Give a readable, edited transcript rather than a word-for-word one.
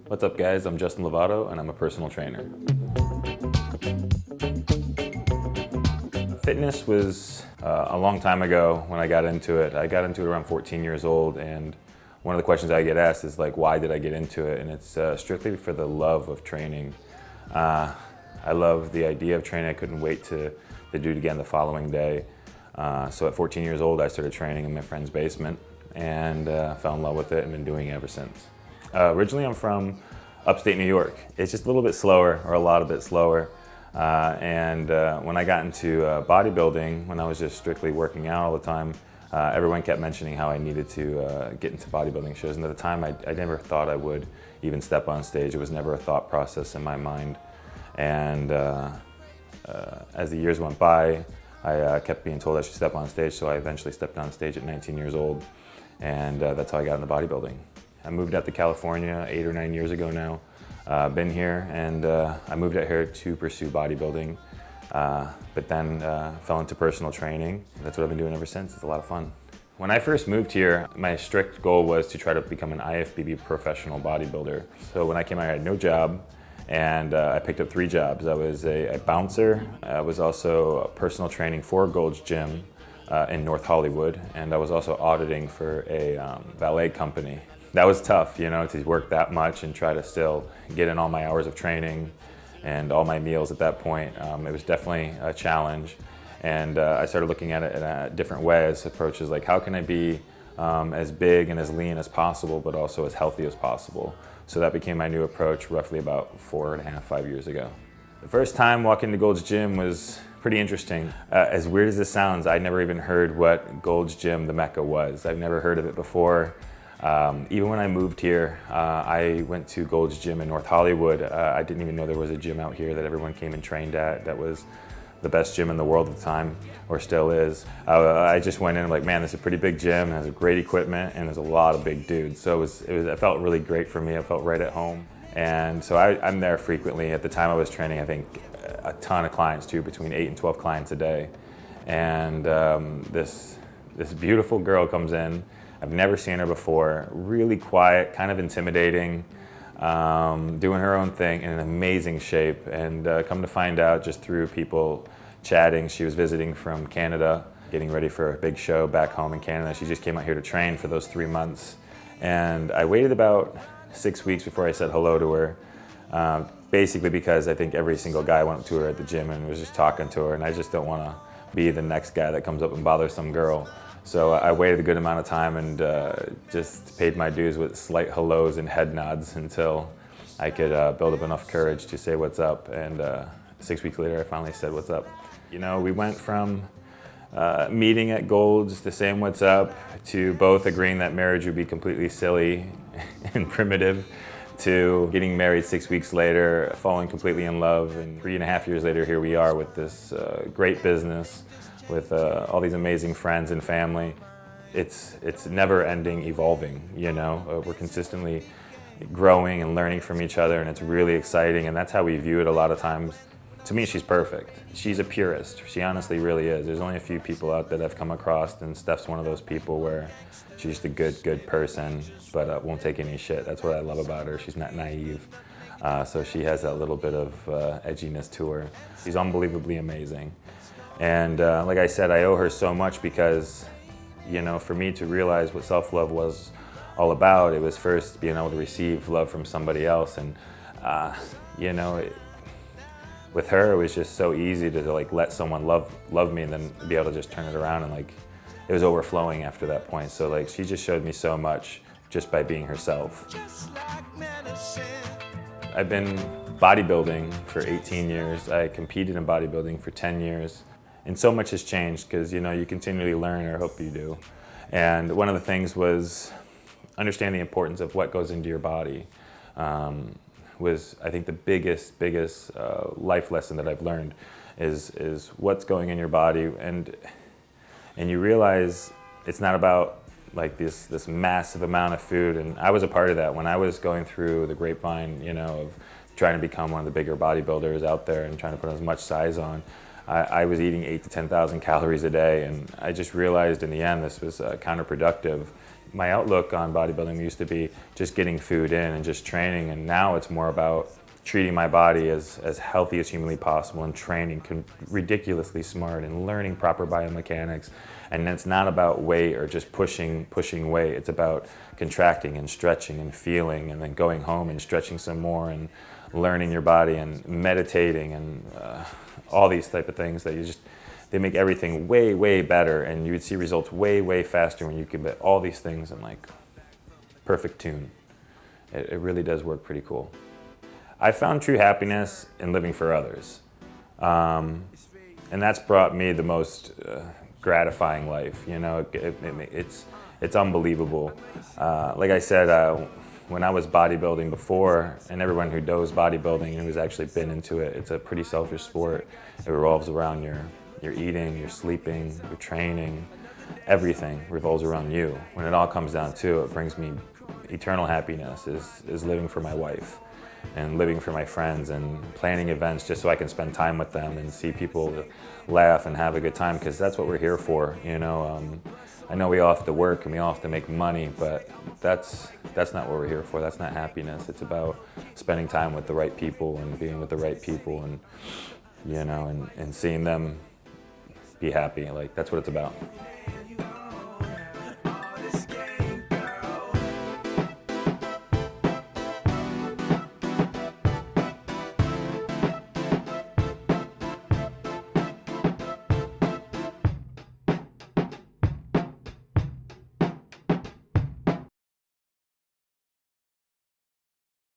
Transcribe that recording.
What's up guys, I'm Justin Lovato and I'm a personal trainer. Fitness was a long time ago when I got into it. I got into it around 14 years old, and one of the questions I get asked is like, why did I get into it? And it's strictly for the love of training. I love the idea of training. I couldn't wait to do it again the following day. So at 14 years old, I started training in my friend's basement and fell in love with it and been doing it ever since. Originally, I'm from upstate New York. It's just a little bit slower, or a lot bit slower. When I got into bodybuilding, when I was just strictly working out all the time, everyone kept mentioning how I needed to get into bodybuilding shows. And at the time, I never thought I would even step on stage. It was never a thought process in my mind. And as the years went by, I kept being told I should step on stage, so I eventually stepped on stage at 19 years old. And that's how I got into bodybuilding. I moved out to California 8 or 9 years ago now. Been here, and I moved out here to pursue bodybuilding, but then fell into personal training. That's what I've been doing ever since. It's a lot of fun. When I first moved here, my strict goal was to try to become an IFBB professional bodybuilder. So when I came out, I had no job, and I picked up 3 jobs. I was a bouncer. I was also personal training for Gold's Gym in North Hollywood, and I was also auditing for a valet company. That was tough, you know, to work that much and try to still get in all my hours of training and all my meals at that point. It was definitely a challenge. And I started looking at it in a different way, as approaches like, how can I be as big and as lean as possible, but also as healthy as possible? So that became my new approach roughly about 4.5, 5 years ago. The first time walking to Gold's Gym was pretty interesting. As weird as this sounds, I never even heard what Gold's Gym, the Mecca, was. I've never heard of it before. Even when I moved here, I went to Gold's Gym in North Hollywood. I didn't even know there was a gym out here that everyone came and trained at. That was the best gym in the world at the time, or still is. I just went in like, man, this is a pretty big gym, it has great equipment, and there's a lot of big dudes. So it felt really great for me. I felt right at home. And so I'm there frequently. At the time I was training, I think a ton of clients too, between 8 and 12 clients a day. And this beautiful girl comes in. I've never seen her before, really quiet, kind of intimidating, doing her own thing, in an amazing shape. And come to find out, just through people chatting, she was visiting from Canada, getting ready for a big show back home in Canada. She just came out here to train for those 3 months. And I waited about 6 weeks before I said hello to her, basically because I think every single guy went up to her at the gym and was just talking to her, and I just don't want to be the next guy that comes up and bothers some girl. So I waited a good amount of time and just paid my dues with slight hellos and head nods until I could build up enough courage to say what's up. And 6 weeks later, I finally said what's up. You know, we went from meeting at Gold's to saying what's up, to both agreeing that marriage would be completely silly and primitive, to getting married 6 weeks later, falling completely in love, and 3.5 years later, here we are with this great business, with all these amazing friends and family. It's never ending evolving, you know. We're consistently growing and learning from each other, and it's really exciting, and that's how we view it a lot of times. To me, she's perfect. She's a purist. She honestly really is. There's only a few people out that I've come across, and Steph's one of those people where she's just a good person, but won't take any shit. That's what I love about her. She's not naive. So she has that little bit of edginess to her. She's unbelievably amazing. And like I said, I owe her so much because, you know, for me to realize what self-love was all about, it was first being able to receive love from somebody else. And, you know, with her, it was just so easy to like let someone love me and then be able to just turn it around, and like it was overflowing after that point. So like she just showed me so much just by being herself. I've been bodybuilding for 18 years. I competed in bodybuilding for 10 years. And so much has changed because, you know, you continually learn, or hope you do. And one of the things was understand the importance of what goes into your body. Was, I think, the biggest life lesson that I've learned is what's going in your body. And you realize it's not about like this massive amount of food. And I was a part of that when I was going through the grapevine, you know, of trying to become one of the bigger bodybuilders out there and trying to put as much size on. I was eating 8,000 to 10,000 calories a day, and I just realized in the end this was counterproductive. my outlook on bodybuilding used to be just getting food in and just training, and now it's more about treating my body as healthy as humanly possible and training ridiculously smart and learning proper biomechanics. And it's not about weight or just pushing weight. It's about contracting and stretching and feeling, and then going home and stretching some more and learning your body and meditating and all these type of things that they make everything way, way better, and you would see results way, way faster when you can get all these things in like perfect tune. It really does work pretty cool. I found true happiness in living for others. And that's brought me the most gratifying life. You know, it's unbelievable. Like I said, when I was bodybuilding before, and everyone who knows bodybuilding and who's actually been into it, it's a pretty selfish sport. It revolves around your eating, your sleeping, your training. Everything revolves around you. When it all comes down to it, brings me eternal happiness is living for my wife and living for my friends and planning events just so I can spend time with them and see people laugh and have a good time, because that's what we're here for, you know. I know we all have to work and we all have to make money, but that's not what we're here for. That's not happiness. It's about spending time with the right people and being with the right people, and you know, and seeing them be happy. Like, that's what it's about.